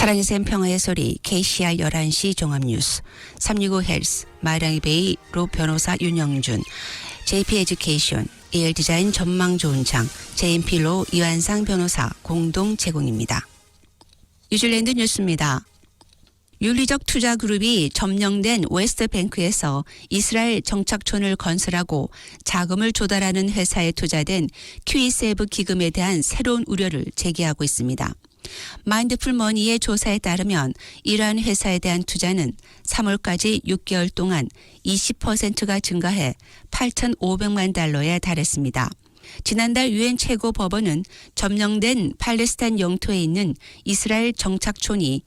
사랑의 샘 평화의 소리 KCR 11시 종합뉴스 365 헬스 마이랑이 베이 로 변호사 윤영준 JP 에듀케이션 AL 디자인 전망 좋은 장 JMP 로 이완상 변호사 공동 제공입니다. 뉴질랜드 뉴스입니다. 윤리적 투자 그룹이 점령된 웨스트뱅크에서 이스라엘 정착촌을 건설하고 자금을 조달하는 회사에 투자된 QE7 기금에 대한 새로운 우려를 제기하고 있습니다. 마인드풀 머니의 조사에 따르면 이러한 회사에 대한 투자는 3월까지 6개월 동안 20%가 증가해 8,500만 달러에 달했습니다. 지난달 유엔 최고법원은 점령된 팔레스타인 영토에 있는 이스라엘 정착촌이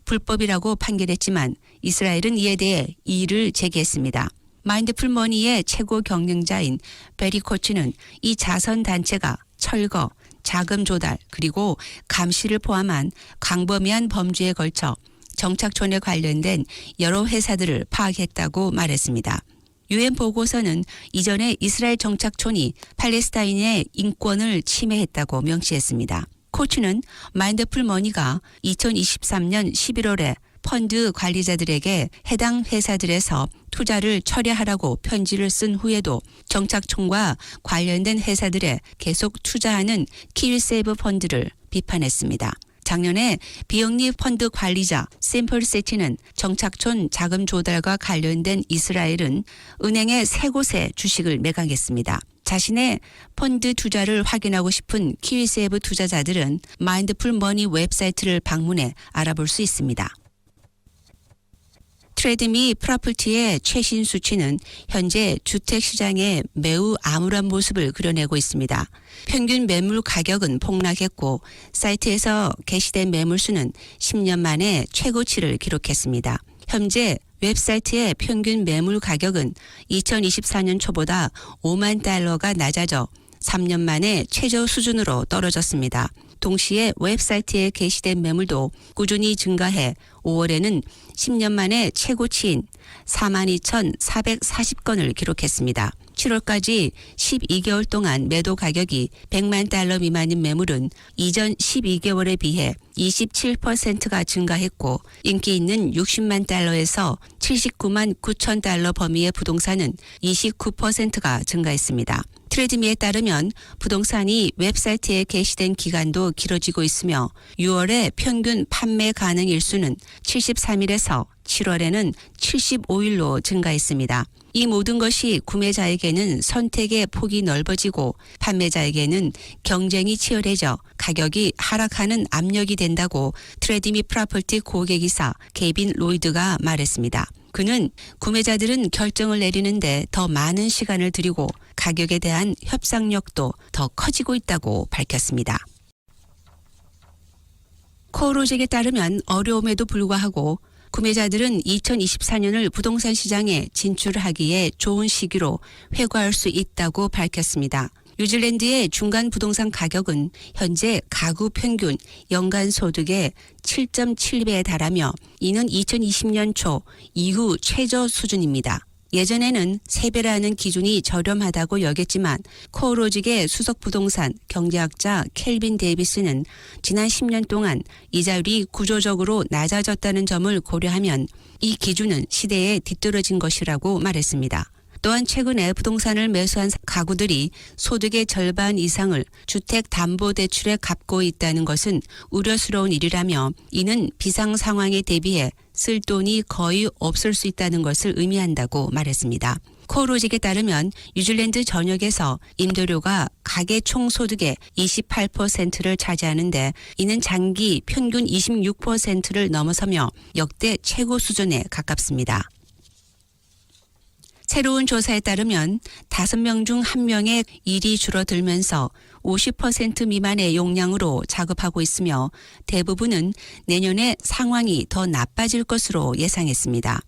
불법이라고 판결했지만 이스라엘은 이에 대해 이의를 제기했습니다. 마인드풀 머니의 최고 경영자인 베리 코츠는 이 자선단체가 철거, 자금 조달 그리고 감시를 포함한 광범위한 범죄에 걸쳐 정착촌에 관련된 여러 회사들을 파악했다고 말했습니다. 유엔 보고서는 이전에 이스라엘 정착촌이 팔레스타인의 인권을 침해했다고 명시했습니다. 코츠는 마인드풀 머니가 2023년 11월에 펀드 관리자들에게 해당 회사들에서 투자를 철회하라고 편지를 쓴 후에도 정착촌과 관련된 회사들에 계속 투자하는 QE7 펀드를 비판했습니다. 작년에 비영리 펀드 관리자 심플시티는 정착촌 자금 조달과 관련된 이스라엘은 은행의 세 곳에 주식을 매각했습니다. 자신의 펀드 투자를 확인하고 싶은 QE7 투자자들은 마인드풀 머니 웹사이트를 방문해 알아볼 수 있습니다. 트레드미 프로퍼티의 최신 수치는 현재 주택시장의 매우 암울한 모습을 그려내고 있습니다. 평균 매물 가격은 폭락했고 사이트에서 게시된 매물수는 10년 만에 최고치를 기록했습니다. 현재 웹사이트의 평균 매물 가격은 2024년 초보다 5만 달러가 낮아져 3년 만에 최저 수준으로 떨어졌습니다. 동시에 웹사이트에 게시된 매물도 꾸준히 증가해 5월에는 10년 만에 최고치인 42,440건을 기록했습니다. 7월까지 12개월 동안 매도 가격이 100만 달러 미만인 매물은 이전 12개월에 비해 27%가 증가했고 인기 있는 60만 달러에서 79만 9천 달러 범위의 부동산은 29%가 증가했습니다. 트레드미에 따르면 부동산이 웹사이트에 게시된 기간도 길어지고 있으며 6월에 평균 판매 가능 일수는 73일에서 7월에는 75일로 증가했습니다. 이 모든 것이 구매자에게는 선택의 폭이 넓어지고 판매자에게는 경쟁이 치열해져 가격이 하락하는 압력이 된다고 트레드미 프로퍼티 고객이사 케빈 로이드가 말했습니다. 그는 구매자들은 결정을 내리는데 더 많은 시간을 들이고 가격에 대한 협상력도 더 커지고 있다고 밝혔습니다. 코어로직에 따르면 어려움에도 불구하고 구매자들은 2024년을 부동산 시장에 진출하기에 좋은 시기로 회고할 수 있다고 밝혔습니다. 뉴질랜드의 중간 부동산 가격은 현재 가구 평균 연간 소득의 7.7배에 달하며 이는 2020년 초 이후 최저 수준입니다. 예전에는 3배라는 기준이 저렴하다고 여겼지만 코어로직의 수석 부동산 경제학자 켈빈 데이비스는 지난 10년 동안 이자율이 구조적으로 낮아졌다는 점을 고려하면 이 기준은 시대에 뒤떨어진 것이라고 말했습니다. 또한 최근에 부동산을 매수한 가구들이 소득의 절반 이상을 주택담보대출에 갚고 있다는 것은 우려스러운 일이라며 이는 비상 상황에 대비해 쓸 돈이 거의 없을 수 있다는 것을 의미한다고 말했습니다. 코어로직에 따르면 뉴질랜드 전역에서 임대료가 가계 총소득의 28%를 차지하는데 이는 장기 평균 26%를 넘어서며 역대 최고 수준에 가깝습니다. 새로운 조사에 따르면 5명 중 1명의 일이 줄어들면서 50% 미만의 용량으로 작업하고 있으며 대부분은 내년에 상황이 더 나빠질 것으로 예상했습니다.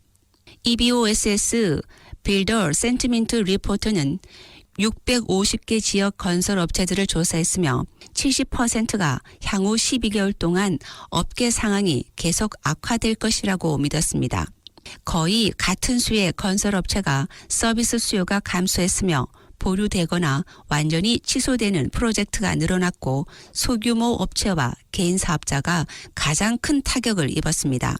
EBOSS 빌더 센티멘트 리포트는 650개 지역 건설 업체들을 조사했으며 70%가 향후 12개월 동안 업계 상황이 계속 악화될 것이라고 믿었습니다. 거의 같은 수의 건설업체가 서비스 수요가 감소했으며 보류되거나 완전히 취소되는 프로젝트가 늘어났고 소규모 업체와 개인 사업자가 가장 큰 타격을 입었습니다.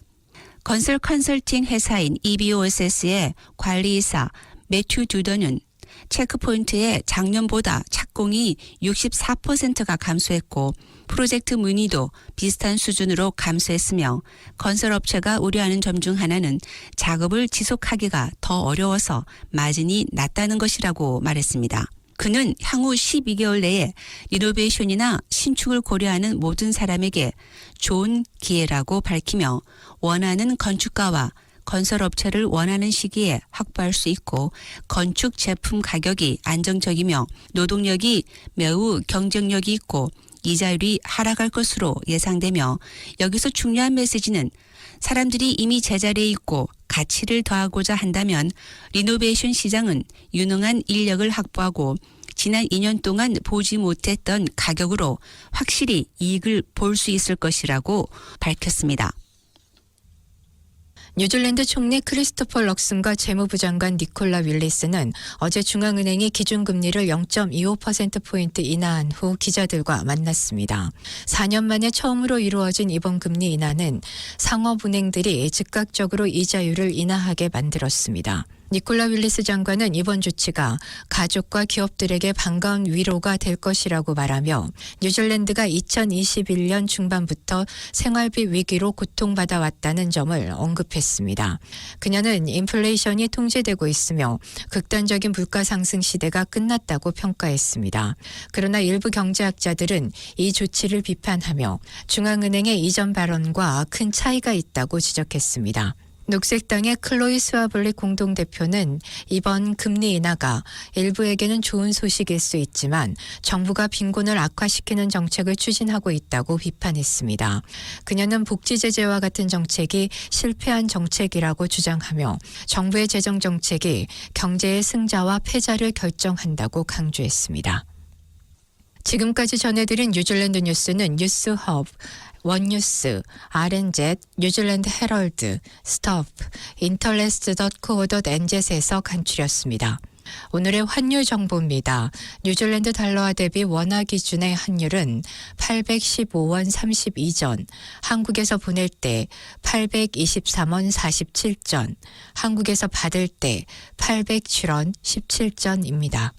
건설 컨설팅 회사인 EBOSS의 관리이사 매튜 두더는 체크포인트의 작년보다 착공이 64%가 감소했고 프로젝트 문의도 비슷한 수준으로 감소했으며 건설업체가 우려하는 점 중 하나는 작업을 지속하기가 더 어려워서 마진이 낮다는 것이라고 말했습니다. 그는 향후 12개월 내에 리노베이션이나 신축을 고려하는 모든 사람에게 좋은 기회라고 밝히며 원하는 건축가와 건설업체를 원하는 시기에 확보할 수 있고 건축 제품 가격이 안정적이며 노동력이 매우 경쟁력이 있고 이자율이 하락할 것으로 예상되며 여기서 중요한 메시지는 사람들이 이미 제자리에 있고 가치를 더하고자 한다면 리노베이션 시장은 유능한 인력을 확보하고 지난 2년 동안 보지 못했던 가격으로 확실히 이익을 볼 수 있을 것이라고 밝혔습니다. 뉴질랜드 총리 크리스토퍼 럭슨과 재무부 장관 니콜라 윌리스는 어제 중앙은행이 기준금리를 0.25%포인트 인하한 후 기자들과 만났습니다. 4년 만에 처음으로 이루어진 이번 금리 인하는 상업은행들이 즉각적으로 이자율을 인하하게 만들었습니다. 니콜라 윌리스 장관은 이번 조치가 가족과 기업들에게 반가운 위로가 될 것이라고 말하며 뉴질랜드가 2021년 중반부터 생활비 위기로 고통받아 왔다는 점을 언급했습니다. 그녀는 인플레이션이 통제되고 있으며 극단적인 물가 상승 시대가 끝났다고 평가했습니다. 그러나 일부 경제학자들은 이 조치를 비판하며 중앙은행의 이전 발언과 큰 차이가 있다고 지적했습니다. 녹색당의 클로이 스와블리 공동대표는 이번 금리 인하가 일부에게는 좋은 소식일 수 있지만 정부가 빈곤을 악화시키는 정책을 추진하고 있다고 비판했습니다. 그녀는 복지 제재와 같은 정책이 실패한 정책이라고 주장하며 정부의 재정 정책이 경제의 승자와 패자를 결정한다고 강조했습니다. 지금까지 전해드린 뉴질랜드 뉴스는 뉴스허브, 원뉴스, RNZ, 뉴질랜드 헤럴드, 스톱, interest.co.nz에서 간추렸습니다. 오늘의 환율 정보입니다. 뉴질랜드 달러화 대비 원화 기준의 환율은 815원 32전, 한국에서 보낼 때 823원 47전, 한국에서 받을 때 807원 17전입니다.